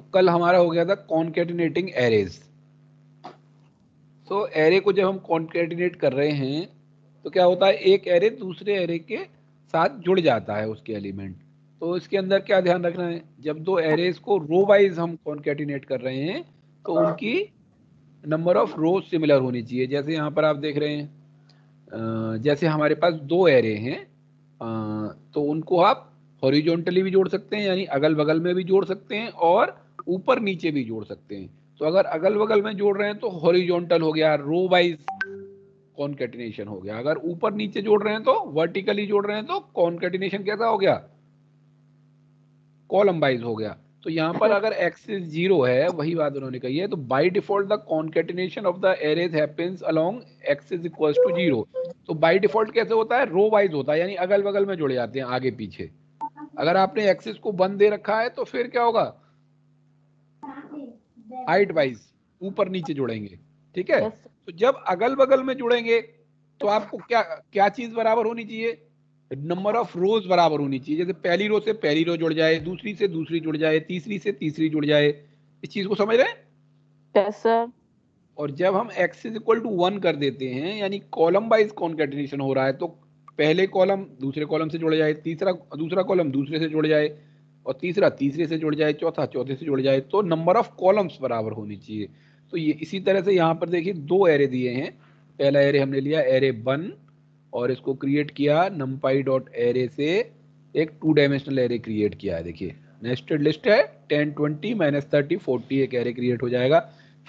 तो कल हमारा हो गया था कॉन्केटिनेटिंग एरेज। तो एरे को जब हम कॉन्केटिनेट कर रहे हैं तो क्या होता है, एक एरे दूसरे एरे के साथ जुड़ जाता है उसके एलिमेंट। तो इसके अंदर क्या ध्यान रखना है, जब दो एरेज को रो वाइज हम कॉन्केटिनेट कर रहे हैं तो उनकी नंबर ऑफ रोज सिमिलर होनी चाहिए। जैसे यहाँ पर आप देख रहे हैं, जैसे हमारे पास दो एरे हैं, तो उनको आप हॉरिजॉन्टली भी जोड़ सकते हैं, यानी अगल बगल में भी जोड़ सकते हैं और ऊपर नीचे भी जोड़ सकते हैं। तो अगर अगल बगल में जोड़ रहे हैं तो हॉरिजॉन्टल हो गया, रो वाइज कॉन्केटिनेशन हो गया। अगर ऊपर नीचे जोड़ रहे हैं तो वर्टिकली जोड़ रहे हैं तो कॉन्केटिनेशन कैसा हो गया, कॉलम वाइज हो गया। तो यहाँ पर अगर एक्सिस 0 है, वही बात उन्होंने कही है, तो by default the concatenation of the arrays happens along axis equals to 0। तो बाय डिफॉल्ट कैसे होता है, रो वाइज होता है, यानी अगल बगल में जुड़े जाते हैं आगे पीछे। अगर आपने एक्सिस को बंद दे रखा है तो फिर क्या होगा, हाइट वाइज ऊपर नीचे जुड़ेंगे। ठीक है, तो जब अगल बगल में जुड़ेंगे तो आपको क्या क्या चीज बराबर होनी चाहिए, नंबर ऑफ रोज बराबर होनी चाहिए। जैसे पहली रो से पहली रो जुड़ जाए, दूसरी से दूसरी जुड़ जाए, तीसरी से तीसरी जुड़ जाए। इस चीज को समझ रहे हैं? Yes sir. और जब हम x इज इक्वल टू 1 कर देते हैं, यानी कॉलम वाइज कॉन्केटिनेशन हो रहा है, तो पहले कॉलम दूसरे कॉलम से जुड़ जाए, तीसरा दूसरा कॉलम दूसरे से जुड़ जाए, और तीसरा तीसरे से जुड़ जाए, चौथा चौथे से जुड़ जाए, तो नंबर ऑफ कॉलम्स बराबर होनी चाहिए। तो ये इसी तरह से यहाँ पर देखिए दो एरे दिए हैं। पहला एरे हमने लिया एरे 1 और इसको क्रिएट किया numpy डॉट एरे से, एक 2 डायमेंशनल एरे क्रिएट किया है। देखिए नेस्टेड लिस्ट है, 10 20 -30 40 एक एरे क्रिएट हो जाएगा।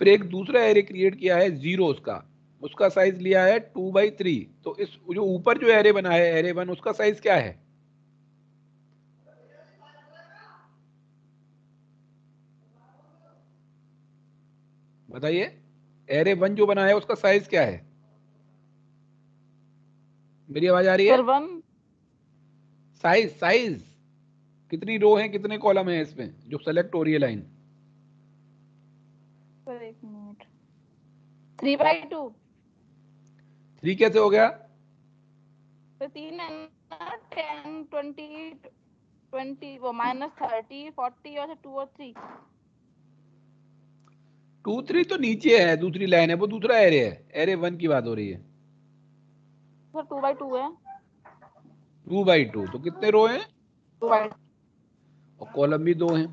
फिर एक दूसरा एरे क्रिएट किया है जीरोस का, उसका साइज लिया है 2/3। तो इस जो ऊपर जो एरे बना है एरे 1, उसका साइज क्या है, बताइए। एरे 1 जो बना है उसका साइज क्या है? मेरी आवाज आ रही है? सर 1। साइज साइज कितनी रो है कितने कॉलम है इसमें जो सेलेक्ट हो रही है लाइन? सर एक मिनट, 3/2। 3 कैसे हो गया? तो 3 है ना, 10 20 20 वो -30 40 और 2 और 3। 2 3 तो नीचे है, दूसरी लाइन है, वो दूसरा एरे है, एरे 1 की बात हो रही है। सर 2/2 है। 2/2 तो कितने रो हैं, 2/2। और कॉलम भी 2 हैं।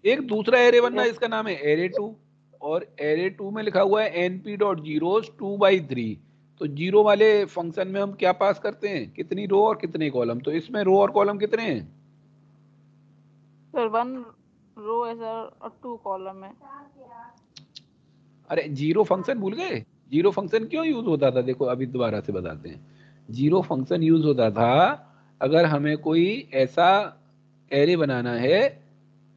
एक दूसरा एरे बनना है, यस। इसका नाम है एरे 2, और एरे 2 में लिखा हुआ है np डॉट जीरोस 2/3। तो जीरो वाले फंक्शन में हम क्या पास करते हैं, कितनी रो और कितने कॉलम। तो इसमें रो और कॉलम कितने हैं? सर 1 रो है सर और 2 कॉलम है। अरे जीरो फंक्शन भूल गए? जीरो फंक्शन क्यों यूज होता था, देखो अभी दोबारा से बताते हैं। जीरो फंक्शन यूज होता था अगर हमें कोई ऐसा एरे बनाना है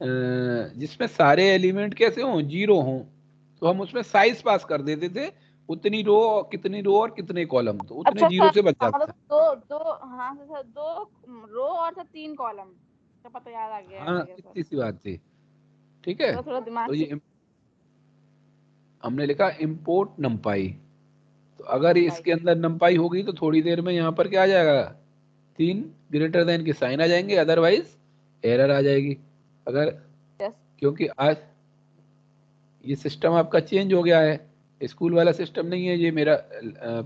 जिसमें सारे एलिमेंट कैसे हों, जीरो हों, तो हम उसमें साइज पास कर देते थे, उतनी रो और कितनी रो और कितने कॉलम, तो उतने अच्छा जीरो सर, से बच जाता मतलब था। दो दो, हाँ सर 2 रो और सर 3 कॉलम। तो पता याद आ गया हाँ है सर। इतनी सी बात थी। ठीक है, थोड़ा थोड़ा दिमाग तो से। ये हमने लिखा इम्पोर्ट नंपाई। तो अगर नंपाई। इसके अंदर नंपाई होगी तो थोड़ी देर में यहाँ पर क्या आ जाएगा, 3 ग्रेटर देन के साइन आ जाएंगे, अदरवाइज एरर आ जाएगी। अगर यस। क्योंकि आज ये सिस्टम आपका चेंज हो गया है, स्कूल वाला सिस्टम नहीं है, ये मेरा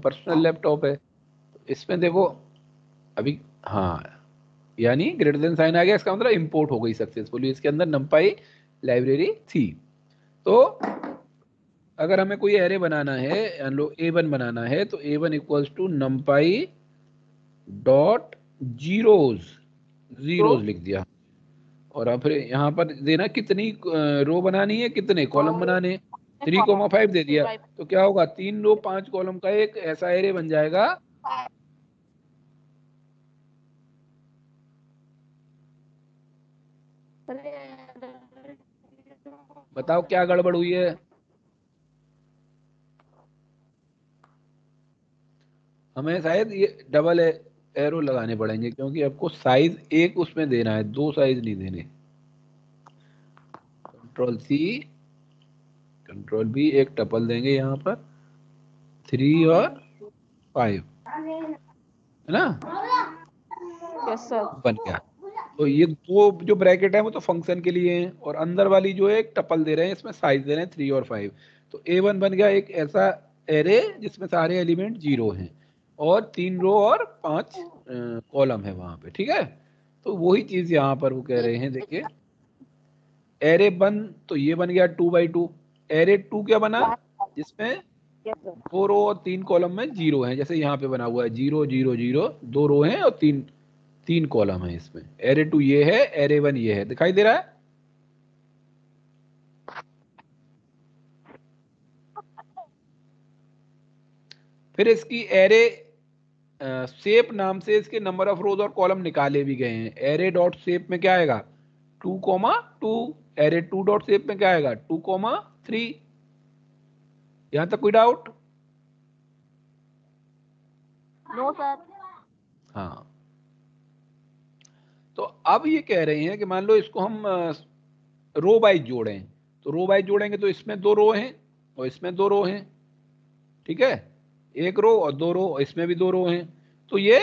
पर्सनल लैपटॉप है। तो इसमें देखो अभी, हाँ, यानी ग्रेटर देन साइन आ गया, इसका मतलब इंपोर्ट हो गई सक्सेसफुली, इसके अंदर नंपाई लाइब्रेरी थी। तो अगर हमें कोई एरे बनाना है, मान लो A1 बनाना है, तो A1 equals to NumPy dot zeros, row. Zeros लिख दिया। और अब फिर यहाँ पर देना कितनी रो बनानी है, कितने कॉलम बनाने हैं, 3,5 दे दिया। 3/5। तो क्या होगा, 3 रो 5 कॉलम का एक ऐसा एरे बन जाएगा। बताओ क्या गड़बड़ हुई है? हमें शायद ये डबल एरो लगाने पड़ेंगे, क्योंकि आपको साइज एक उसमें देना है, दो साइज नहीं देने। कंट्रोल सी, कंट्रोल बी, एक टपल देंगे यहाँ पर, 3 और 5, है ना, यस सर। बन गया। तो ये दो जो ब्रैकेट है वो तो फंक्शन के लिए हैं, और अंदर वाली जो है एक टपल दे रहे हैं, इसमें साइज दे रहे हैं 3 और 5। तो A1 बन गया एक ऐसा एरे जिसमें सारे एलिमेंट 0 हैं और 3 रो और 5 कॉलम है वहां पे, ठीक है। तो वही चीज यहाँ पर वो कह रहे हैं, देखिए एरे 1 तो ये बन गया 2x2। एरे 2 क्या बना, जिसमें 2 रो और 3 कॉलम में 0 है, जैसे यहाँ पे बना हुआ है 0 0 0, 2 रो हैं और 3 कॉलम है इसमें। एरे 2 ये है, एरे 1 ये है, दिखाई दे रहा है। फिर इसकी एरे शेप नाम से इसके नंबर ऑफ रोज और कॉलम निकाले भी गए हैं। एरे डॉट शेप में क्या आएगा 2,2। एरे 2 डॉट शेप में क्या आएगा 2,3। यहां तक कोई डाउट? No sir. हाँ, तो अब ये कह रहे हैं कि मान लो इसको हम रो वाइज जोड़ें, तो रो वाइज जोड़ेंगे तो इसमें 2 रो हैं और इसमें 2 रो हैं, ठीक है। एक रो और 2 रो, इसमें भी 2 रो हैं, तो ये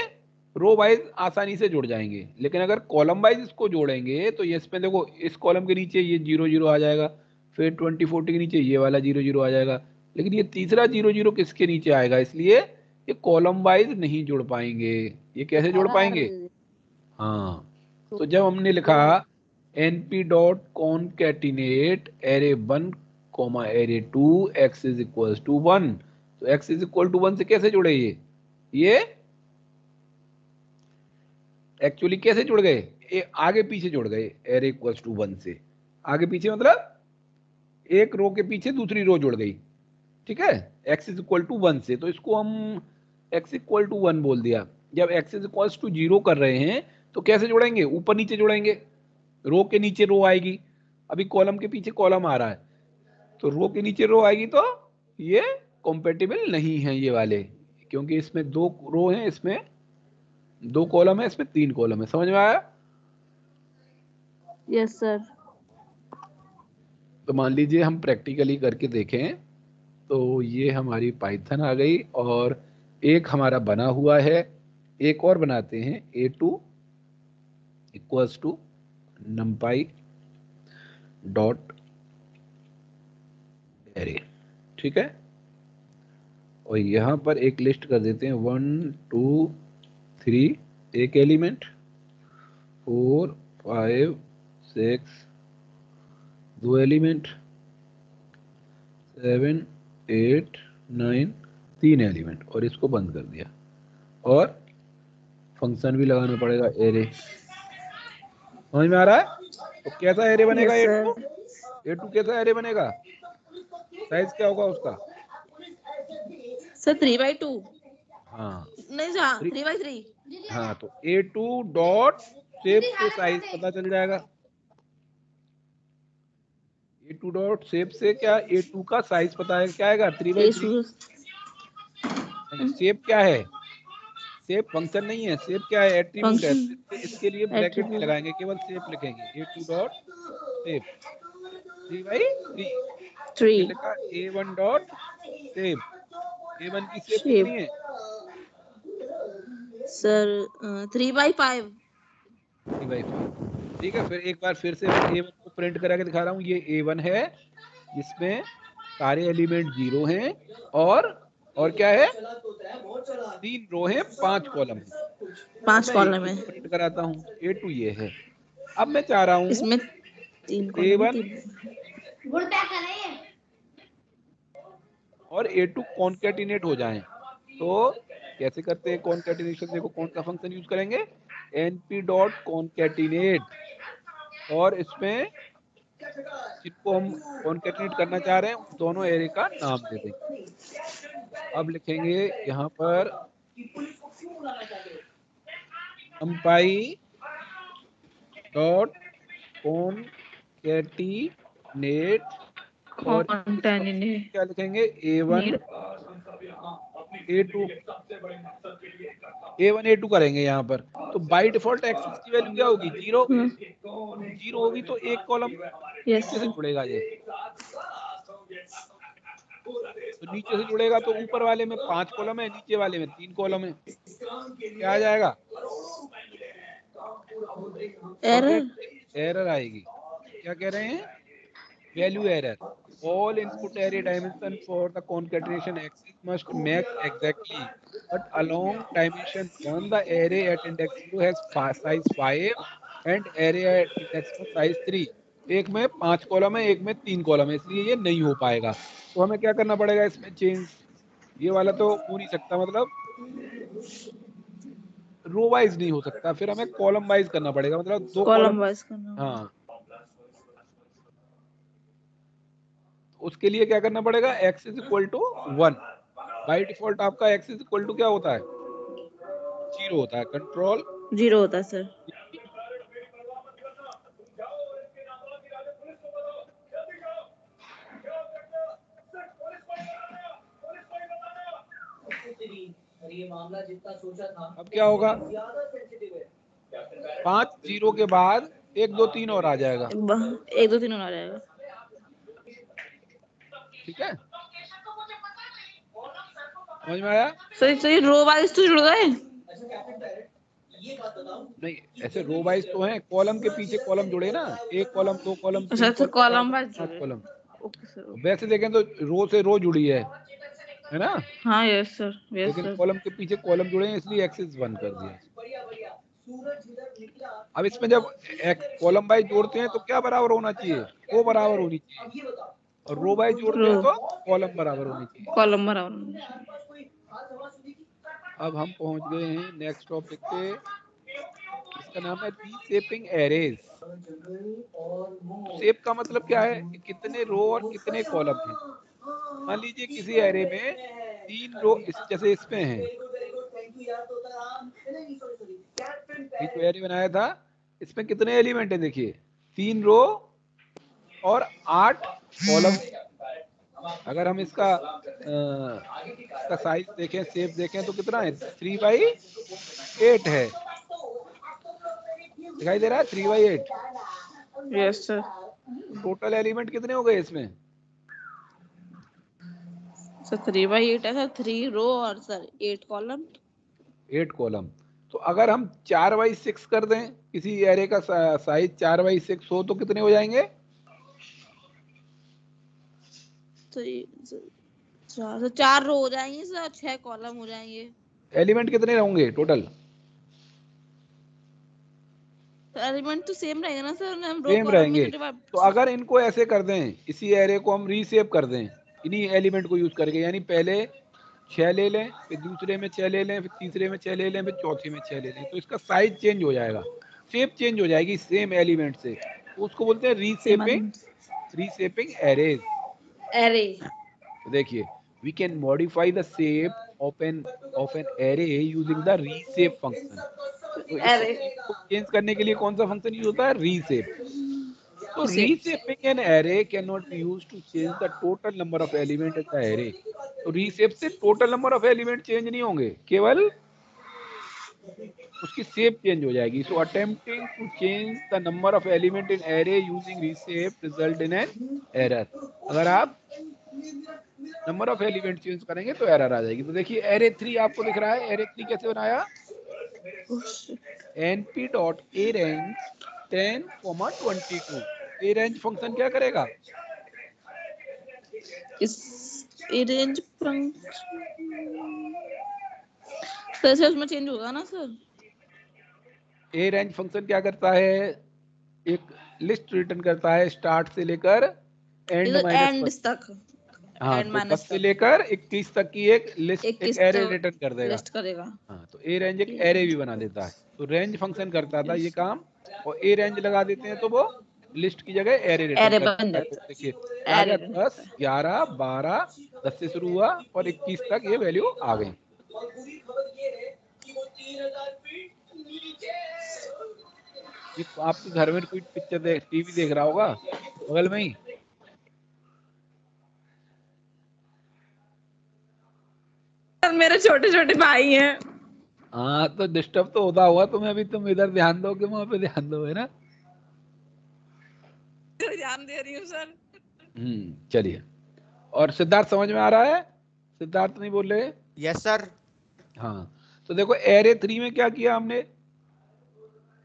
रो वाइज आसानी से जुड़ जाएंगे। लेकिन अगर कॉलम वाइज इसको जोड़ेंगे तो ये इसमें देखो, इस कॉलम के नीचे ये 0 0 आ जाएगा, फिर 20 40 के नीचे ये वाला 0 0 आ जाएगा, लेकिन ये तीसरा 0 0 किसके नीचे आएगा, इसलिए ये कॉलम वाइज नहीं जुड़ पाएंगे। ये कैसे जुड़ पाएंगे? हाँ, तो जब हमने लिखा np dot concatenate array 1 comma array 2 x is equal to 1, तो x इज इक्वल टू 1 से कैसे जुड़े ये एक्चुअली कैसे जुड़ गए, ये आगे पीछे जुड़ गए एरे इक्वल टू 1 से। आगे पीछे मतलब एक रो के पीछे दूसरी रो जुड़ गई, ठीक है, x इज इक्वल टू 1 से। तो इसको हम x इक्वल टू 1 बोल दिया। जब x इज इक्वल टू 0 कर रहे हैं तो कैसे जोड़ेंगे, ऊपर नीचे जोड़ेंगे, रो के नीचे रो आएगी। अभी कॉलम के पीछे कॉलम आ रहा है, तो रो के नीचे रो आएगी, तो ये कॉम्पेटिबल नहीं है ये वाले, क्योंकि इसमें 2 रो हैं, इसमें 2 कॉलम है, इसमें 3 कॉलम है। समझ में आया? Yes sir. तो मान लीजिए हम प्रैक्टिकली करके देखें, तो ये हमारी पाइथन आ गई और एक हमारा बना हुआ है। एक और बनाते हैं, A2 equals to numpy dot array, ठीक है। और यहाँ पर एक लिस्ट कर देते हैं 1 2 3 एक एलिमेंट, 4 5 6 2 एलिमेंट, 7 8 9 3 एलिमेंट, और इसको बंद कर दिया। और फंक्शन भी लगाना पड़ेगा एरे। समझ में आ रहा है? तो कैसा एरे बनेगा A2? A2 कैसा एरे बनेगा, साइज क्या होगा उसका? Sir 3x2। हाँ नहीं सर 3x3। हाँ, तो A2 डॉट शेप से साइज पता चल जाएगा। A2 डॉट शेप से क्या, A2 का साइज पता है क्या आएगा 3x3। शेप क्या है, शेप फंक्शन नहीं है, शेप क्या है एट्रीब्यूट है। तो इसके लिए ब्रैकेट नहीं लगाएंगे, केवल शेप लिखेंगे A2 डॉट शेप 3x3। ये लिखा A1 डॉट शेप, A1 की शेप कितनी है सर 3x5। 3x5, ठीक है। फिर एक बार फिर से मैं A1 को प्रिंट करा के दिखा रहा हूँ। ये A1 है जिसमें सारे एलिमेंट 0 हैं और क्या है 3 रो है 5 कॉलम है। 5 मैं कॉलम है, A2 प्रिंट कराता हूँ, A2 ये है। अब मैं चाह रहा हूँ इसमें 3 कॉलम है, A1 और A2 कॉन्केटिनेट हो जाएं। तो कैसे करते हैं कॉन्केटिनेशन, देखो कौन सा फंक्शन यूज करेंगे, np डॉट कॉन्केटिनेट, और इसमें जिनको हम कॉन्केटिनेट करना चाह रहे हैं उन दोनों एरे का नाम दे देंगे। अब लिखेंगे यहाँ पर numpy डॉट कॉन्केटिनेट, और इस फंक्शन में क्या लिखेंगे A1 A2 A1 A2 करेंगे यहाँ पर। तो बाय डिफॉल्ट एक्सिस की वैल्यू क्या होगी 0, 0 होगी तो एक कॉलम नीचे से जुड़ेगा ये, तो नीचे से जुड़ेगा तो ऊपर वाले में 5 कॉलम है, नीचे वाले में 3 कॉलम है, क्या आ जाएगा एरर एरर आएगी। क्या कह रहे हैं? Value error. All input array dimension for the concatenation axis must match exactly, but along dimension 1 the array at index 0 has size 5 and array at index 1 size 3। एक में 5 कॉलम है, एक में 3 कॉलम है, इसलिए ये नहीं हो पाएगा। तो हमें क्या करना पड़ेगा इसमें? चेंज। ये वाला तो हो नहीं सकता, मतलब रो वाइज नहीं हो सकता, फिर हमें कॉलम वाइज करना पड़ेगा, मतलब 2 कॉलम। कॉलम वाइज करना। हाँ, उसके लिए क्या करना पड़ेगा? x is equal to 1। By default आपका x इज इक्वल टू क्या होता है? 0 होता है। कंट्रोल 0 होता है सर। अब क्या होगा? 5 0 के बाद 1 2 3 और आ जाएगा। 1 2 3 और आ जाएगा। ठीक है, समझ में आया? सही रो वाइज तो जुड़ गए। नहीं, ऐसे रो वाइज तो है, कॉलम के पीछे कॉलम जुड़े ना, 1 कॉलम 2 कॉलम 3 अच्छा कॉलम 4 कॉलम कॉलम वाइज 5 जुड़े। कॉलम। Okay sir. वैसे देखें तो रो से रो जुड़ी है ना? हाँ यस सर, यस लेकिन सर। कॉलम के पीछे कॉलम जुड़े हैं, इसलिए एक्सिस 1 कर दिया। अब इसमें जब कॉलम वाइज जोड़ते हैं तो क्या बराबर होना चाहिए? वो बराबर होनी चाहिए। और रो वाइज जोड़ते हैं तो कॉलम बराबर होनी चाहिए। कॉलम बराबर। अब हम पहुंच गए हैं नेक्स्ट टॉपिक पे। इसका नाम है रीशेपिंग एरेज। शेप का मतलब क्या है? कि कितने रो और कितने कॉलम हैं। मान लीजिए किसी एरे में 3 रो, जैसे इसमें है, ये जो एरे बनाया था इसमें कितने एलिमेंट है? देखिए 3 रो और 8 कॉलम। अगर हम इसका साइज देखें, शेप देखें तो कितना है? 3/8 है। दिखाई दे रहा है? 3/8। Yes sir. टोटल एलिमेंट कितने हो गए इसमें? सर 3/8 है सर। 3 रो और सर 8 कॉलम। 8 कॉलम। तो अगर हम 4/6 कर दें, किसी एरे का साइज 4/6 हो तो कितने हो जाएंगे? तो 4 रो हो जाएंगे सर, 6 कॉलम हो जाएंगे। एलिमेंट कितने होंगे टोटल? एलिमेंट तो सेम रहेगा ना सर, हम रो सेम कॉलम में रहेंगे। तो डिवाइड। तो अगर इनको ऐसे कर दें, इसी एरे को हम रीसेप कर दें इन्हीं एलिमेंट को यूज करके, यानी पहले 6 ले लें, फिर दूसरे में 6 ले लें, फिर तीसरे में 6 ले लें, फिर चौथे में 6 ले लें, तो इसका साइज चेंज हो जाएगा, शेप चेंज हो जाएगी सेम एलिमेंट से। तो उसको बोलते हैं same reshaping, element reshaping arrays. Array. तो देखिए, we can modify the shape of an array using the reshape function. तो इस एरे। शेप को चेंज करने के लिए कौन सा फंक्शन यूज होता है? रीसेप। तो same. reshaping an array cannot be used to change the total number of element in the array। तो रीसेप से total number of element change नहीं होंगे, केवल उसकी शेप चेंज हो जाएगी। So attempting to change the number of element in array using reshape result in an error. अगर आप नंबर ऑफ एलिमेंट चेंज करेंगे तो एरर आ जाएगी। तो देखिए एरे 3 आपको दिख रहा है। एरे 3 कैसे बनाया? np.arange 10,22। arange फंक्शन क्या करेगा? इस अरेंज फंक्शन तो उसमें चेंज होगा ना सर? arange फंक्शन क्या करता है? एक लिस्ट रिटर्न करता है स्टार्ट से लेकर एंड एंड -1। तक। हाँ, एंड तो 10 माइनस से तक लेकर 21 तक की एक लिस्ट, एक 21 एरे तक रिटर्न कर देगा। लिस्ट करेगा। हाँ, तो ए रेंज एक एरे भी बना देता है। तो रेंज फंक्शन करता था ये काम, और ए रेंज लगा देते हैं तो वो लिस्ट की जगह एरे रिटर्न एरे कर बन देता है। तो जाता देखिए है। क्या आ एरे गया? बन 10 जाता है। 11 12, 10 से शुरू हुआ और 21 तक ये वैल्यू आ गई। ये आपके घर में कोई पिक्चर देख, टीवी देख रहा होगा बगल में ही। सर मेरे छोटे छोटे भाई हैं। हाँ, तो डिस्टर्ब तो होता होगा तुम्हें भी, तुम इधर ध्यान दो कि वहां पे ध्यान दो, है ना? ध्यान दे रही हूँ सर। चलिए। और सिद्धार्थ समझ में आ रहा है? सिद्धार्थ नहीं बोल रहे? Yes sir. हाँ, तो देखो एरे 3 में क्या किया हमने?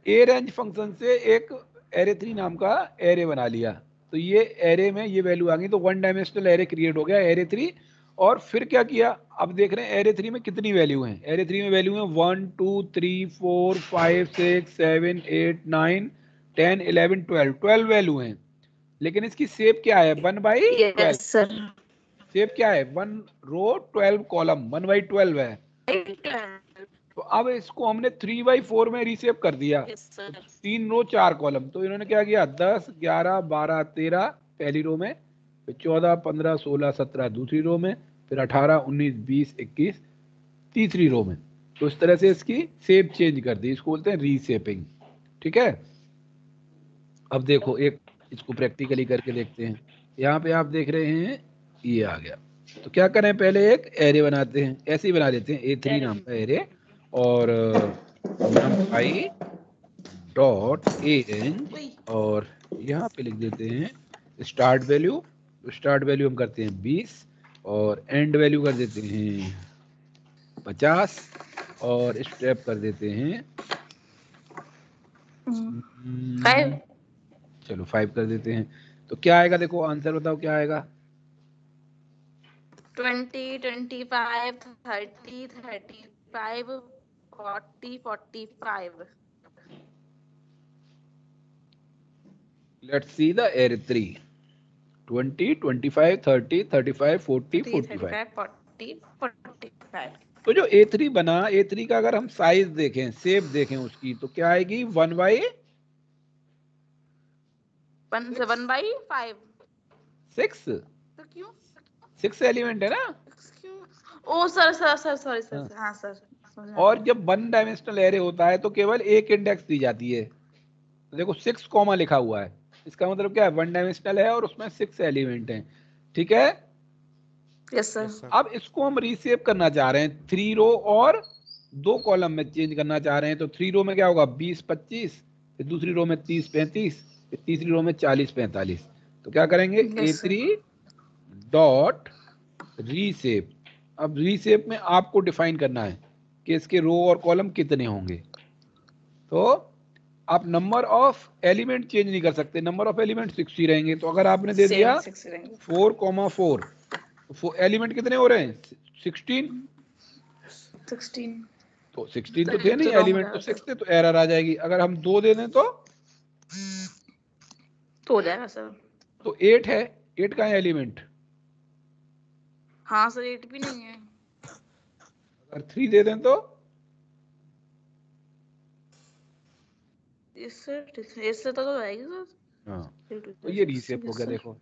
ए रेंज फंक्शन से एक एरे 3 नाम का एरे बना लिया, तो ये एरे में ये वैल्यू आ गई, तो वन डायमेंशनल एरे क्रिएट हो गया एरे 3। और फिर क्या किया, अब देख रहे हैं एरे 3 में कितनी वैल्यू है। एरे 3 में वैल्यू है 1 2 3 4 5 6 7 8 9 10 11 12 12 वैल्यू हैं। लेकिन इसकी शेप क्या है, 1/12। Yes sir. शेप क्या है, 1 रो 12 कॉलम, 1/12 है। तो अब इसको हमने 3/4 में रीशेप कर दिया, तो 3 रो 4 कॉलम। तो इन्होंने क्या किया, 10 11 12 13 पहली रो में, फिर 14 15 16 17 दूसरी रो में, फिर 18 19 20 21 तीसरी रो में। तो इस तरह से इसकी शेप चेंज कर दी, इसको बोलते हैं रीशेपिंग। ठीक है, अब देखो एक इसको प्रैक्टिकली करके देखते हैं। यहाँ पे आप देख रहे हैं ये आ गया, तो क्या करें, पहले एक एरे बनाते हैं, ऐसे ही बना देते हैं A3 नाम का एरे, और numpy डॉट ए रेंज, और यहाँ पे लिख देते हैं स्टार्ट वैल्यू। स्टार्ट वैल्यू हम करते हैं 20 और एंड वैल्यू कर देते हैं 50 और स्टेप कर देते हैं 5। चलो 5 कर देते हैं। तो क्या आएगा, देखो आंसर बताओ क्या आएगा। 20 25 30 35 40 45। Let's see the array 3. 20 25 30 35 40 45। 35 40 45। तो जो A3 बना, A3 का अगर हम साइज देखें, शेप देखें उसकी, तो क्या आएगी 1/6। 1/5। 6 तो क्यों 6 एलिमेंट है ना। क्यों? Oh sir sir sir sorry sir, हाँ सर। और जब वन डायमेंशनल एरे होता है तो केवल एक इंडेक्स दी जाती है। तो देखो 6 कॉमा लिखा हुआ है, इसका मतलब क्या है, वन डायमेंशनल है और उसमें 6 एलिमेंट हैं। ठीक है, यस सर। अब इसको हम रीसेप करना चाह रहे हैं 3 रो और 2 कॉलम में चेंज करना चाह रहे हैं। तो 3 रो में क्या होगा 20 25, फिर दूसरी रो में 30 35, फिर तीसरी रो में 40 45। तो क्या करेंगे Yes, sir. A3 dot रीसेप। अब रीसेप में आपको डिफाइन करना है कि इसके रो और कॉलम कितने होंगे। तो आप नंबर ऑफ एलिमेंट चेंज नहीं कर सकते, नंबर ऑफ एलिमेंट 60 रहेंगे। तो अगर आपने दे दिया 4,4 तो एलिमेंट कितने हो रहे हैं 16। 16 तो 16 तो थे नहीं, एलिमेंट तो 6 थे, तो एरर आ जाएगी। अगर हम 2 दे दें तो हो जाएगा सर। तो 8 है, 8 का है एलिमेंट। हाँ सर 8 भी नहीं है। अगर 3 दे दें तो इससे तो आएगी सर। हाँ, तो ये रीसेप हो गया। देखो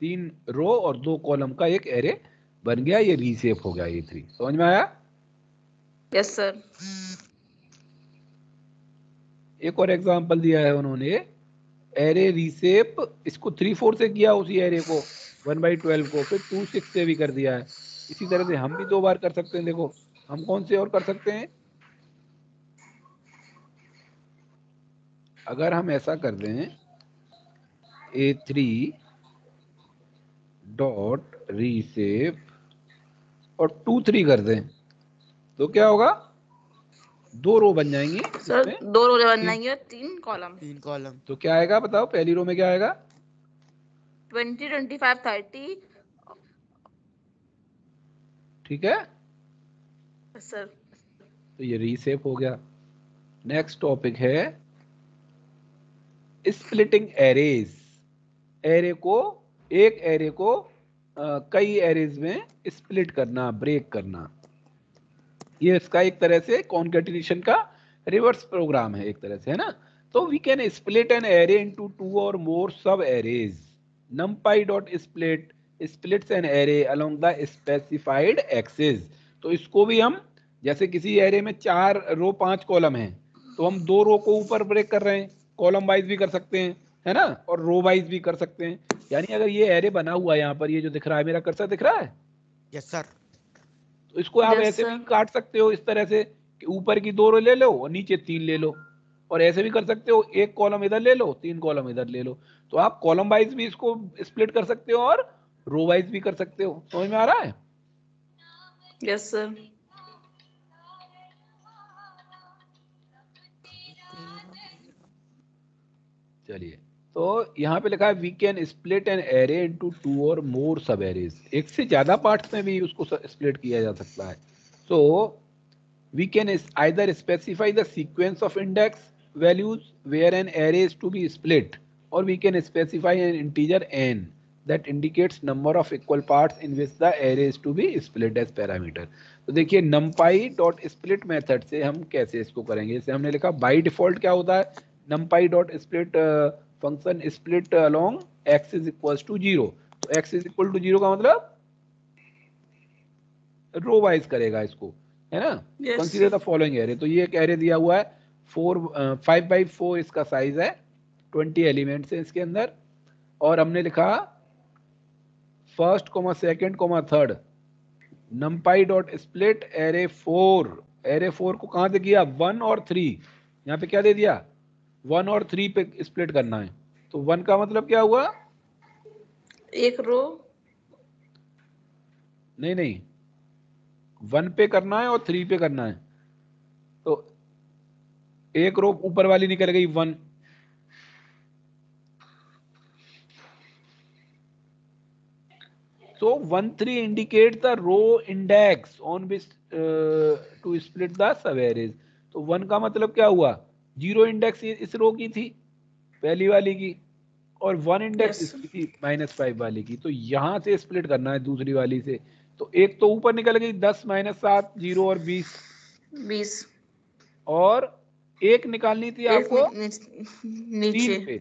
3 रो और 2 कॉलम का एक एरे बन गया, ये रीसेप हो गया A3। समझ में आया। Yes sir. एक और एग्जांपल दिया है उन्होंने, एरे रीसेप, इसको 3/4 से किया उसी एरे को, 1/12 को, फिर 2/6 से भी कर दिया है। इसी तरह से हम भी 2 बार कर सकते हैं। देखो हम कौन से और कर सकते हैं, अगर हम ऐसा कर दें A3 डॉट रीसेप और 2 3 कर दें, तो क्या होगा, 2 रो बन जाएंगी सर, इसमें, 2 रो बन जाएंगे, 3 कॉलम। तो क्या आएगा बताओ, पहली रो में क्या आएगा 20 25 30। ठीक है, सर तो ये रीसेप हो गया। नेक्स्ट टॉपिक है स्प्लिटिंग एरेज। एरे को, एक एरे को कई एरेज में स्प्लिट करना, ब्रेक करना, ये इसका एक तरह से कॉन्केटिनेशन का रिवर्स प्रोग्राम है एक तरह से, है ना। तो we can split an array into 2 और more sub arrays. numpy dot split splits an array along the specified axis. तो इसको भी हम, जैसे किसी एरे में 4 रो 5 कॉलम है, तो हम 2 रो को ऊपर ब्रेक कर रहे हैं, कॉलम वाइज भी कर सकते हैं, है ना, और रो वाइज भी कर सकते हैं। यानी अगर ये एरे बना हुआ है यहाँ पर, ये जो दिख रहा है, मेरा कर्सर दिख रहा है, यस सर। तो इसको आप Yes, ऐसे sir. भी काट सकते हो इस तरह से कि ऊपर की 2 रो ले लो और नीचे 3 ले लो, और ऐसे भी कर सकते हो, एक कॉलम इधर ले लो 3 कॉलम इधर ले लो। तो आप कॉलम वाइज भी इसको स्प्लिट कर सकते हो और रो वाइज भी कर सकते हो। समझ में आ रहा है। Yes sir. चलिए, तो यहाँ पे लिखा है we can split an array into 2 और मोर सब एरेज, एक से ज्यादा पार्ट्स में भी उसको स्प्लिट किया जा सकता है। So we can either specify the sequence of index values where an array is to be split, or we can specify an integer n that indicates number of equal parts in which the array is to be split as parameter। तो देखिए numpy dot split method से हम कैसे इसको करेंगे। जैसे हमने लिखा बाय डिफॉल्ट क्या होता है, numpy dot split function split along x is equal to 0। तो x इज इक्वल टू 0 का मतलब रो वाइज करेगा इसको, है ना। कंसीडर द फॉलोइंग एरे, तो ये एक एरे दिया हुआ है 5x4 इसका साइज है, 20 एलिमेंट्स है इसके अंदर, और हमने लिखा first comma second comma third numpy dot split array 4। Array 4 को कहां से किया, 1 और 3, यहाँ पे क्या दे दिया 1 और 3 पे स्प्लिट करना है। तो 1 का मतलब क्या हुआ, एक रो, नहीं 1 पे करना है और 3 पे करना है, तो एक रो ऊपर वाली निकल गई 1, so 1 3 indicate the row index on which to split the sub-arrays। तो 1 का मतलब क्या हुआ, 0 इंडेक्स इस रो की थी पहली वाली की, और 1 इंडेक्स इसकी थी -5 वाली की। तो यहां से स्प्लिट करना है दूसरी वाली से, तो एक तो ऊपर निकल गई 10 -7 0 और 20, और एक निकालनी थी आपको नीचे 3 पे।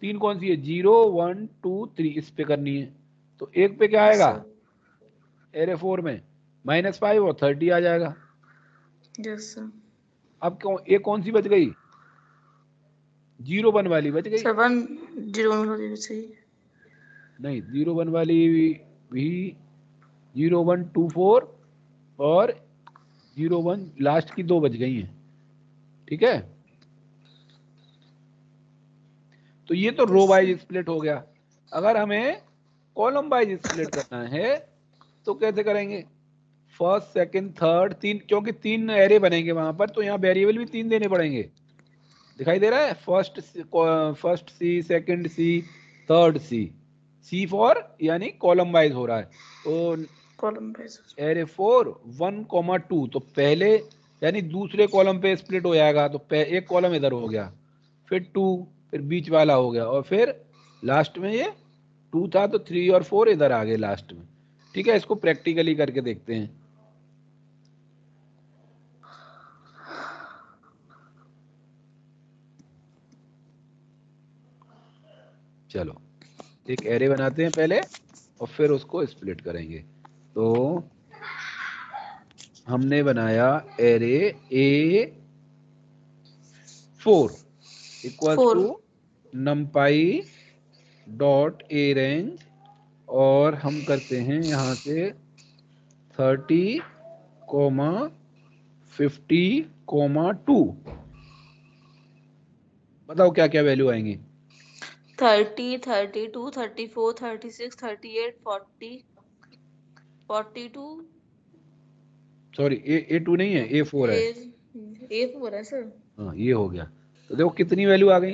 3 कौन सी है, 0 1 2 3, इस पे करनी है। तो एक पे क्या आएगा एरे 4 में -5 और 30 आ जाएगा। अब एक कौन सी बच गई, 0 1 वाली बच गई, नहीं 0 1 वाली भी 0 1 2 4 और 0 1 लास्ट की 2 बच गई हैं, ठीक है। तो ये तो रो वाइज स्प्लिट हो गया। अगर हमें कॉलम वाइज स्प्लिट करना है तो कैसे करेंगे, फर्स्ट सेकंड थर्ड 3, क्योंकि 3 एरे बनेंगे वहां पर, तो यहाँ वेरिएबल भी 3 देने पड़ेंगे। दिखाई दे रहा है, first C, second C, third C, C for यानी कॉलम वाइज हो रहा है। तो कॉलम वाइज एरे 4 1,2, तो पहले यानी दूसरे कॉलम पे स्प्लिट हो जाएगा, तो एक कॉलम इधर हो गया, फिर 2, फिर बीच वाला हो गया, और फिर लास्ट में ये 2 था तो 3 और 4 इधर आ गए लास्ट में। ठीक है, इसको प्रैक्टिकली करके देखते हैं। चलो एक एरे बनाते हैं पहले और फिर उसको स्प्लिट करेंगे। तो हमने बनाया array A4 equals to numpy dot a range, और हम करते हैं यहाँ से 30, 50, 2। बताओ क्या क्या वैल्यू आएंगी, 30 32 34 36 38 40 42 सॉरी A2 नहीं है, A4 है, A4 है सर। हाँ ये हो गया। तो देखो कितनी वैल्यू आ गई,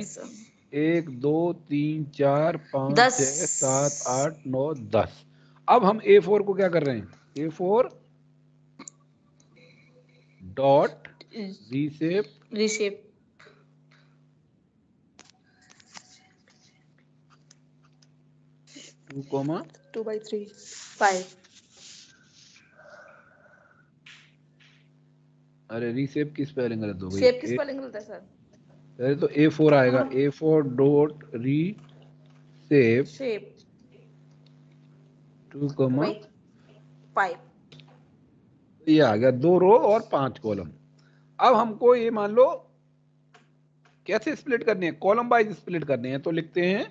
1 2 3 4 5 6 7 8 9 10। अब हम A4 को क्या कर रहे हैं, A4 डॉट रीशेप 2/3 5। अरे रीशेप की स्पेलिंग गलत हो गई, शेप की स्पेलिंग गलत है सर। पहले तो A4 आएगा, A4 डॉट रीशेप 2/5। ये आ गया 2 रो और 5 कॉलम। अब हमको ये मान लो कैसे स्प्लिट करनी है, कॉलम वाइज स्प्लिट करनी है, तो लिखते हैं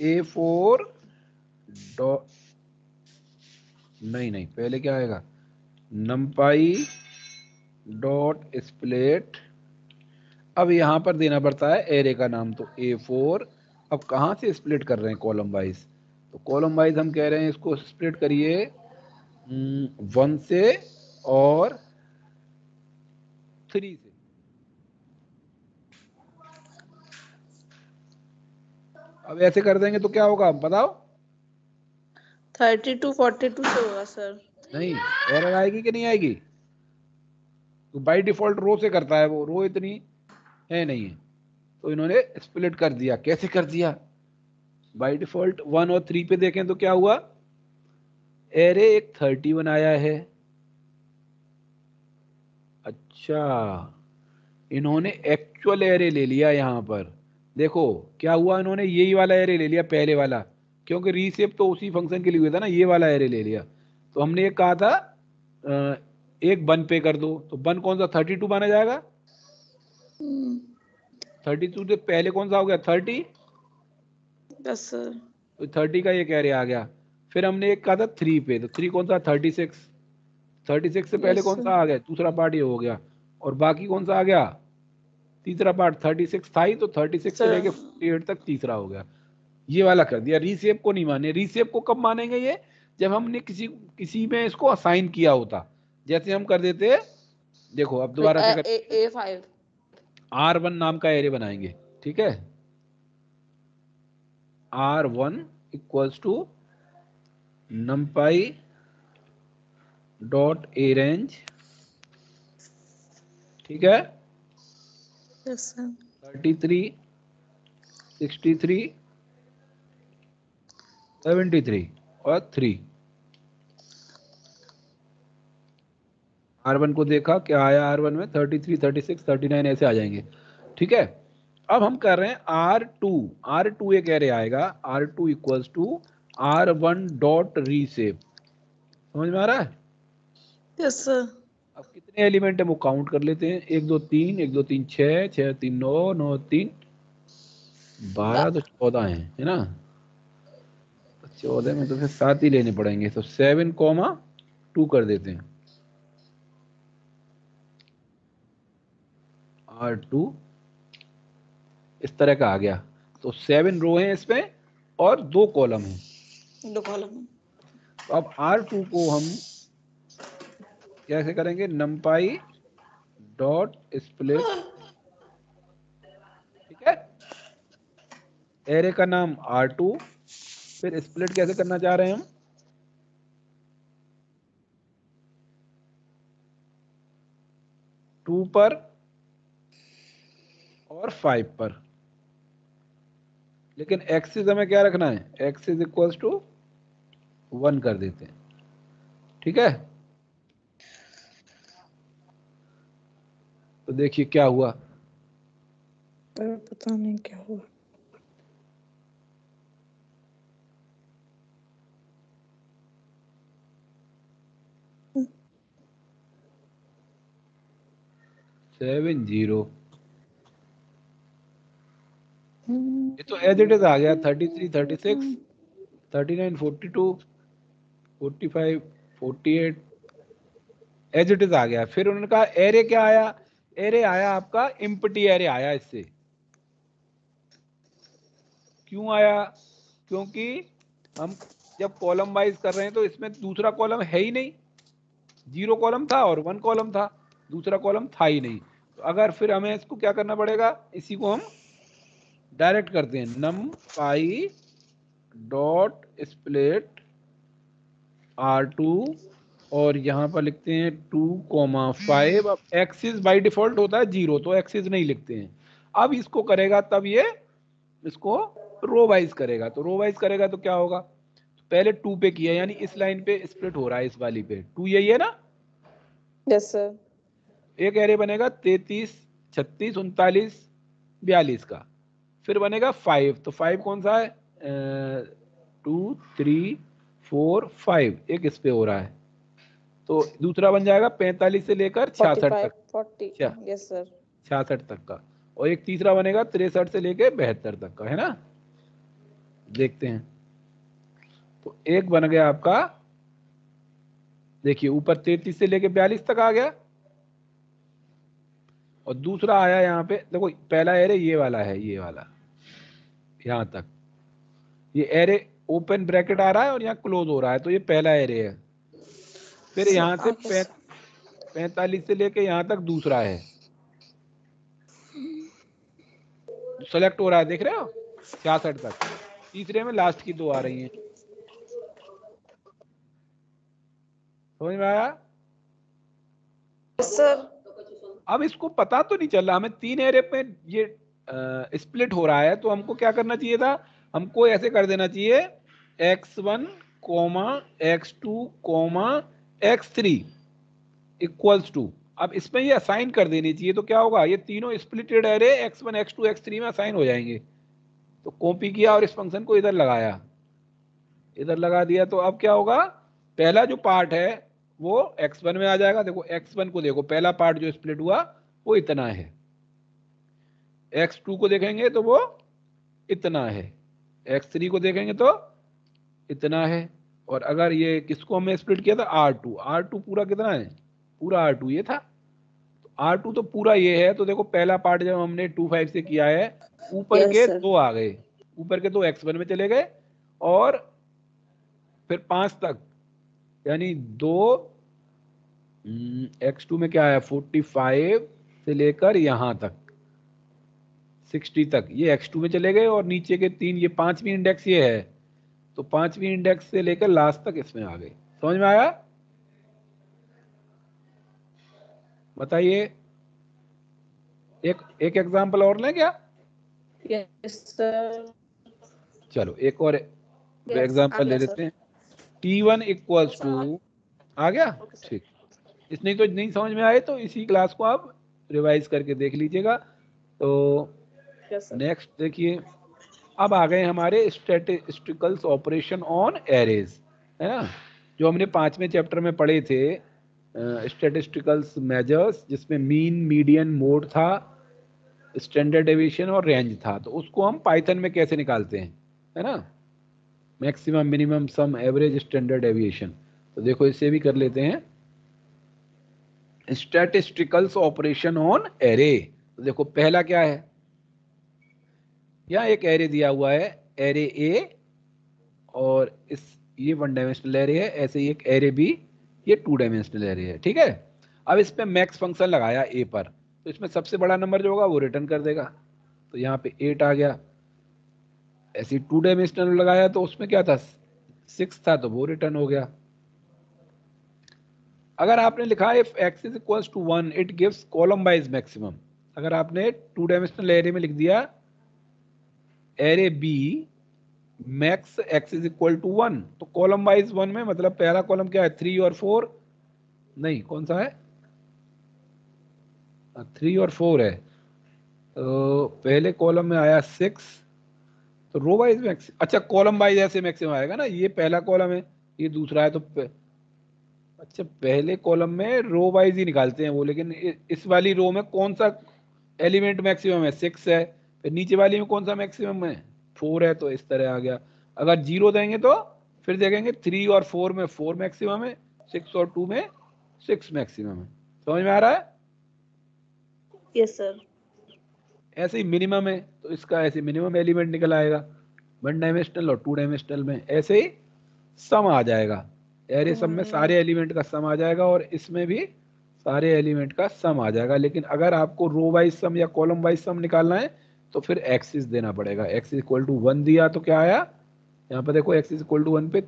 A4 डॉट, नहीं पहले क्या आएगा, numpy डॉट स्प्लिट। अब यहाँ पर देना पड़ता है एरे का नाम, तो A4। अब कहाँ से स्प्लिट कर रहे हैं, कॉलम वाइज, तो कॉलम वाइज हम कह रहे हैं इसको स्प्लिट करिए 1 से और 3 से। अब ऐसे कर देंगे तो क्या होगा बताओ? 32 42 से होगा सर। नहीं, एरर आएगी कि नहीं आएगी? तो बाय डिफॉल्ट रो से करता है वो, रो इतनी है नहीं है, तो इन्होंने स्प्लिट कर दिया। कैसे कर दिया? बाय डिफॉल्ट 1 और 3 पे देखें तो क्या हुआ, एरे एक 30 बनाया है। अच्छा, इन्होंने एक्चुअल एरे ले लिया यहाँ पर। देखो क्या हुआ, इन्होंने यही वाला एरे ले लिया पहले वाला, क्योंकि रीसेप तो उसी फंक्शन के लिए हुआ था ना, ये वाला एरे ले लिया। तो हमने ये कहा था एक 1 पे कर दो, तो 1 कौन सा 32 माना जाएगा? 32 से पहले कौन सा हो गया 30? Yes sir. तो 30 का ये एरे आ गया। फिर हमने एक कहा था 3 पे, तो 3 कौन सा 36। 36 से पहले यस कौन सर। सा आ गया, दूसरा पार्ट ये हो गया। और बाकी कौन सा आ गया, तीसरा पार्ट 36 था ही, तो 36 से सर लेके 48 तक तीसरा हो गया। ये वाला कर दिया। रीसेप को नहीं माने। रीसेप को कब मानेंगे ये, जब हमने किसी किसी में इसको असाइन किया होता। जैसे हम कर देते, देखो अब दोबारा से कर, A5 R1 नाम का एरे बनाएंगे, ठीक है। R1 equals to numpy dot arange, ठीक है। Yes sir. 33 63 73 और 3। R1 को देखा क्या आया, R1 में 33 36 39 ऐसे आ जाएंगे, ठीक है। अब हम कर रहे हैं R2। R2 एक एरे आएगा, R2 equals to R1 dot रीसेप। समझ में आ रहा है? Yes sir. अब कितने एलिमेंट है वो काउंट कर लेते हैं। 1 2 3 1 2 3 6 6 3 9 9 3 12, तो 14 है ना। 14 में तो फिर 7 ही लेने पड़ेंगे, तो 7, 2 कर देते हैं। R2 इस तरह का आ गया। तो 7 रो हैं इसमें और 2 कॉलम हैं। 2 कॉलम। तो अब R2 को हम कैसे करेंगे, numpy डॉट स्प्लिट, ठीक है। एरे का नाम R2, फिर स्प्लिट कैसे करना चाह रहे हैं हम, 2 पर और 5 पर। लेकिन एक्सिस हमें क्या रखना है, एक्सिस इक्वल्स टू 1 कर देते हैं, ठीक है। तो देखिए क्या हुआ, पता नहीं क्या हुआ। सेवन जीरो, ये तो एज इट इज आ गया। 33 36 39 42 45 48 एज इट इज आ गया। फिर उन्होंने कहा एरे क्या आया, एरे आया आपका एम्प्टी एरे आया। इससे क्यों आया, क्योंकि हम जब कॉलम वाइज कर रहे हैं तो इसमें दूसरा कॉलम है ही नहीं। 0 कॉलम था और 1 कॉलम था, दूसरा कॉलम था ही नहीं। तो अगर फिर हमें इसको क्या करना पड़ेगा, इसी को हम डायरेक्ट करते हैं, numpy डॉट स्प्लिट R2 और यहाँ पर लिखते हैं 2,5। अब एक्सिस बाय डिफॉल्ट होता है 0, तो एक्सिस नहीं लिखते हैं। अब इसको करेगा तब ये इसको रो वाइज करेगा। तो रो वाइज करेगा तो क्या होगा, तो पहले 2 पे किया, यानी इस लाइन पे स्प्लिट हो रहा है, इस वाली पे 2 यही है ना। Yes sir. एक एरे बनेगा 33 36 39 42 का। फिर बनेगा 5, तो 5 कौन सा है, 2 3 4 5, एक इस पे हो रहा है। तो दूसरा बन जाएगा 45 से लेकर 66 45 तक, 40। Yes sir. 66 तक का। और एक तीसरा बनेगा 63 से लेकर 72 तक का, है ना। देखते हैं, तो एक बन गया आपका, देखिए ऊपर 33 से लेकर 42 तक आ गया। और दूसरा आया यहाँ पे, देखो पहला एरे ये वाला है, ये वाला यहाँ तक, ये एरे ओपन ब्रैकेट आ रहा है और यहाँ क्लोज हो रहा है, तो ये पहला एरे है। फिर यहाँ से 45 से लेके यहाँ तक दूसरा है, सेलेक्ट हो रहा है, देख रहे हो। 66 तक, तीसरे में लास्ट की 2 आ रही हैं। समझ में आया? सर अब इसको पता तो नहीं चल रहा, हमें 3 एरे पे ये स्प्लिट हो रहा है, तो हमको क्या करना चाहिए था, हमको ऐसे कर देना चाहिए x1 x2 x3 equals to, अब इसमें ये असाइन कर देनी चाहिए, तो क्या होगा, ये तीनों splitted array x1 x2 x3 में असाइन हो जाएंगे। तो कॉपी किया और इस फंक्शन को इधर लगाया, इधर लगा दिया, तो अब क्या होगा, पहला जो पार्ट है वो x1 में आ जाएगा। देखो x1 को देखो, पहला पार्ट जो स्प्लिट हुआ वो इतना है, x2 को देखेंगे तो वो इतना है, x3 को देखेंगे तो इतना है, और अगर ये किसको हमने स्प्लिट किया था, R2 पूरा कितना है, पूरा R2 ये था, तो R2 तो पूरा ये है। तो देखो पहला पार्ट जब हमने 2 5 से किया है, ऊपर Yes, के sir. 2 आ गए, ऊपर के 2 x1 में चले गए, और फिर 5 तक यानी 2 x2 में क्या है 45 से लेकर यहां तक 60 तक, ये x2 में चले गए, और नीचे के 3, ये 5वीं इंडेक्स ये है, तो 5वीं इंडेक्स से लेकर लास्ट तक इसमें आ गए। समझ में आया? बताइए, एक एग्जांपल और लें क्या? Yes, sir. चलो एक और Yes, एग्जांपल आ ले गया, लेते sir. हैं। T1 इक्वल्स टू, आ गया? Okay, sir. ठीक, इसने तो नहीं समझ में आए तो इसी क्लास को आप रिवाइज करके देख लीजिएगा। तो Yes, sir. नेक्स्ट देखिए, अब आ गए हमारे स्टैटिस्टिकल्स ऑपरेशन ऑन एरेज, है ना, जो हमने 5वें चैप्टर में पढ़े थे, स्टैटिस्टिकल्स मेजर्स, जिसमें मीन, मीडियन, मोड था, स्टैंडर्ड डेविएशन और रेंज था। तो उसको हम पाइथन में कैसे निकालते हैं, है ना, मैक्सिमम, मिनिमम, सम, एवरेज, स्टैंडर्ड डेविएशन। तो देखो इसे भी कर लेते हैं, स्टैटिस्टिकल्स ऑपरेशन ऑन एरे। तो देखो पहला क्या है, यहाँ एक एरे दिया हुआ है, एरे ए, और ये 1 डायमेंशनल एरे है, ऐसे ही एक एरे बी, ये 2 डायमेंशनल एरे है, ठीक है। अब इस पे मैक्स फंक्शन लगाया ए पर, तो इसमें सबसे बड़ा नंबर जो होगा वो रिटर्न कर देगा, तो यहाँ पे 8 आ गया। ऐसे 2 डायमेंशनल लगाया तो उसमें क्या था, 6 था, तो वो रिटर्न हो गया। अगर आपने लिखा है if x is equals to 1 it gives column wise maximum, अगर आपने 2 डायमेंशनल एरे में लिख दिया array B max x is equal to 1, तो कॉलम वाइज 1 में मतलब पहला कॉलम क्या है, 3 और 4, नहीं कौन सा है, 3 और 4 है, तो पहले कॉलम में आया 6, तो रो वाइज मैक्स, अच्छा कॉलम वाइज ऐसे मैक्सिमम आएगा ना, ये पहला कॉलम है, ये दूसरा है, तो अच्छा पहले कॉलम में रो वाइज ही निकालते हैं वो, लेकिन इस वाली रो में कौन सा एलिमेंट मैक्सिमम है, 6 है, फिर नीचे वाली में कौन सा मैक्सिमम है, 4 है, तो इस तरह आ गया। अगर 0 देंगे तो फिर देखेंगे 3 और 4 में 4 मैक्सिमम है, 6 और 2 में 6 मैक्सिमम है। समझ में आ रहा है? Yes, sir. ऐसे ही मिनिमम है, तो इसका ऐसे मिनिमम एलिमेंट निकल आएगा 1 डायमेंशनल और 2 डायमेंशनल में, ऐसे ही सम आ जाएगा, एरे सम में सारे एलिमेंट का सम आ जाएगा, और इसमें भी सारे एलिमेंट का सम आ जाएगा। लेकिन अगर आपको रो वाइज सम या कॉलम वाइज सम निकालना है तो फिर एक्सिस देना पड़ेगा। एक्स इक्वल टू 1 दिया तो क्या आया, यहाँ पर देखो एक्स इक्वल टू 1 पे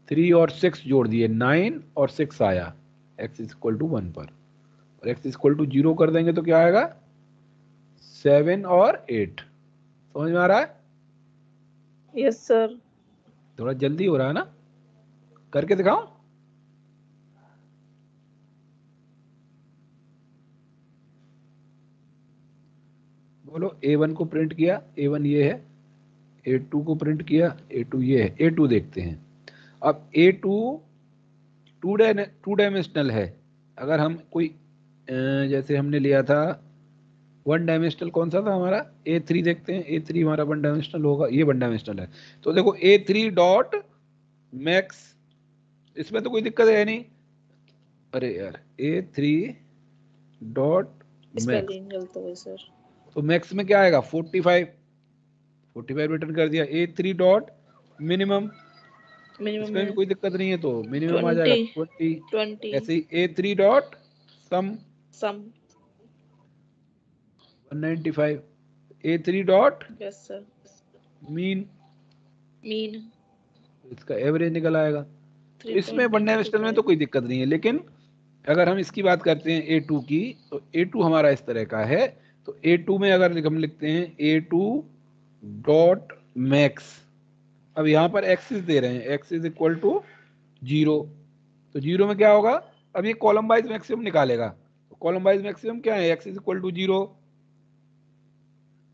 3 और 6 जोड़ दिए, 9 और 6 आया एक्स इक्वल टू 1 पर, और एक्स इक्वल टू 0 कर देंगे तो क्या आएगा, 7 और 8। समझ में आ रहा है? Yes, sir. थोड़ा जल्दी हो रहा है ना, करके दिखाऊं? बोलो, A1 को प्रिंट किया, A1 ये है, A2 को प्रिंट किया, A2 ये है, A2 देखते हैं। अब A2 टू डायमेंशनल है, अगर हम कोई जैसे हमने लिया था 1 डायमेंशनल, कौन सा था हमारा, A3 देखते हैं, A3 हमारा 1 डायमेंशनल होगा, ये 1 डायमेंशनल है। तो देखो A3 डॉट मैक्स, इसमें तो कोई दिक्कत है नहीं, अरे यार A3 डॉट मैक्स, Spelling गलत हो गई, sir. तो मैक्स में क्या आएगा 45 रिटर्न कर दिया। A3 डॉट मिनिमम, Minimum इसमें भी है कोई दिक्कत नहीं है, तो मिनिमम आ जाएगा 20। 20. ऐसे ही A3 डॉट सम Sum 195, A3 dot Yes, sir. Mean, Mean इसका एवरेज निकल आएगा। तो इसमें वन डायमेंशनल में तो 3.25. कोई दिक्कत नहीं है, लेकिन अगर हम इसकी बात करते हैं A2 की, तो A2 हमारा इस तरह का है। तो A2 में अगर हम लिखते हैं A2 डॉट मैक्स, अब यहाँ पर एक्सिस दे रहे हैं, एक्स इज इक्वल टू 0, तो 0 में क्या होगा, अब ये कॉलम वाइज मैक्सिमम निकालेगा। तो कॉलम वाइज मैक्सिमम क्या है, एक्स इज इक्वल टू 0।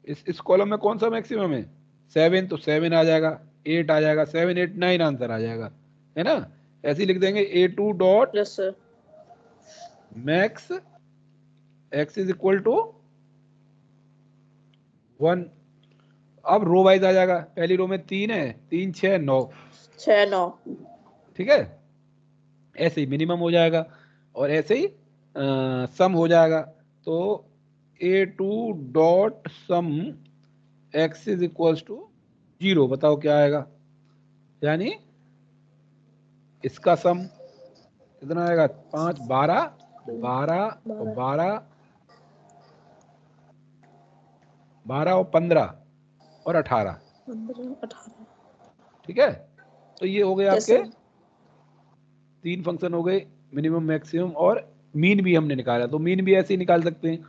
इस कॉलम में कौन सा मैक्सिमम है, 7, तो 7 आ जाएगा, 8 आ जाएगा, 7 8 9 आंसर आ जाएगा, है ना। ऐसे ही लिख देंगे A2 dot Yes, sir. Max X is equal to 1। अब रो वाइज आ जाएगा, पहली रो में 3 है, 3 6 9, 6 9. ठीक है। ऐसे ही मिनिमम हो जाएगा और ऐसे ही सम हो जाएगा। तो A2 dot sum X is equals to 0, बताओ क्या आएगा, यानी इसका सम कितना आएगा, 5 12 12 और 12 12 और 15 और 18, 15 18. ठीक है। तो ये हो गए Yes, आपके sir. 3 फंक्शन हो गए, मिनिमम मैक्सिमम और मीन भी हमने निकाला। तो मीन भी ऐसे ही निकाल सकते हैं।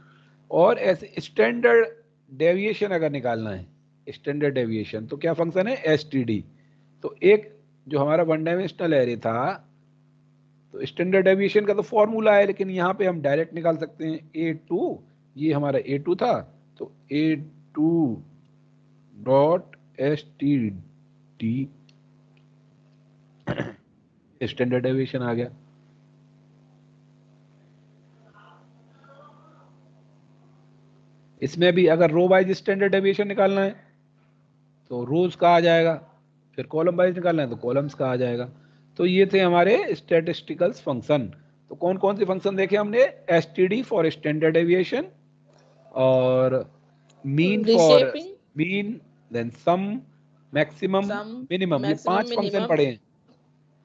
और ऐसे स्टैंडर्ड डेविएशन अगर निकालना है, स्टैंडर्ड डेविएशन, तो क्या फंक्शन है, एसटीडी। तो एक जो हमारा वन डायमेंशनल एरे था, तो स्टैंडर्ड डेविएशन का तो फॉर्मूला है, लेकिन यहाँ पे हम डायरेक्ट निकाल सकते हैं। A2, ये हमारा A2 था, तो A2 dot STD standard deviation आ गया। इसमें भी अगर रो वाइज स्टैंडर्ड डेविएशन निकालना है तो रोज का आ जाएगा, फिर कॉलम वाइज निकालना है तो कॉलम्स का आ जाएगा। तो ये थे हमारे स्टैटिस्टिकल फंक्शन। तो कौन कौन से फंक्शन देखे हमने, एसटीडी फॉर स्टैंडर्ड डेविएशन, और mean for Reshaping, mean, then sum, maximum, sum, minimum, ये maximum, 5 फंक्शन minimum, पढ़े हैं।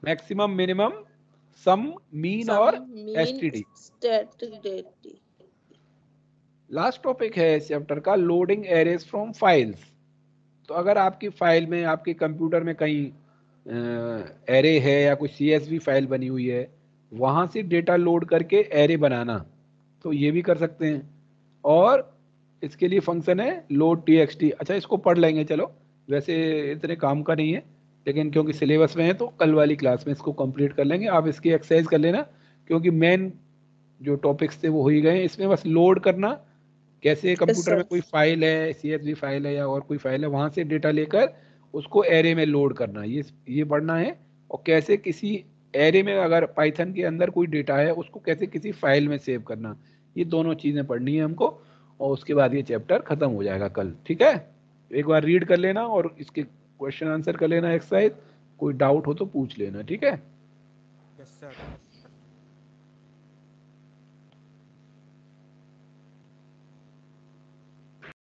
Maximum, minimum, sum, mean sum, और mean, STD. staticity. Last topic है इस चैप्टर का, लोडिंग एरेज फ्रॉम फाइल्स। तो अगर आपकी फाइल में, आपके कंप्यूटर में कहीं एरे है या कोई CSV फाइल बनी हुई है, वहाँ से डेटा लोड करके एरे बनाना, तो ये भी कर सकते हैं। और इसके लिए फंक्शन है लोड txt। अच्छा, इसको पढ़ लेंगे, चलो, वैसे इतने काम का नहीं है, लेकिन क्योंकि सिलेबस में है तो कल वाली क्लास में इसको कंप्लीट कर लेंगे। आप इसकी एक्सरसाइज कर लेना, क्योंकि मेन जो टॉपिक्स थे वो हो ही गए हैं। इसमें बस लोड करना, कैसे Yes, कंप्यूटर में sir. कोई फाइल है, CSV फाइल है या और कोई फाइल है, वहां से डेटा लेकर उसको एरे में लोड करना, ये पढ़ना है। और कैसे किसी एरे में अगर पाइथन के अंदर कोई डेटा है, उसको कैसे किसी फाइल में सेव करना, ये दोनों चीजें पढ़नी है हमको। और उसके बाद ये चैप्टर खत्म हो जाएगा कल, ठीक है। एक बार रीड कर लेना और इसके क्वेश्चन आंसर कर लेना, एक्सरसाइज। कोई डाउट हो तो पूछ लेना, ठीक है। Yes sir.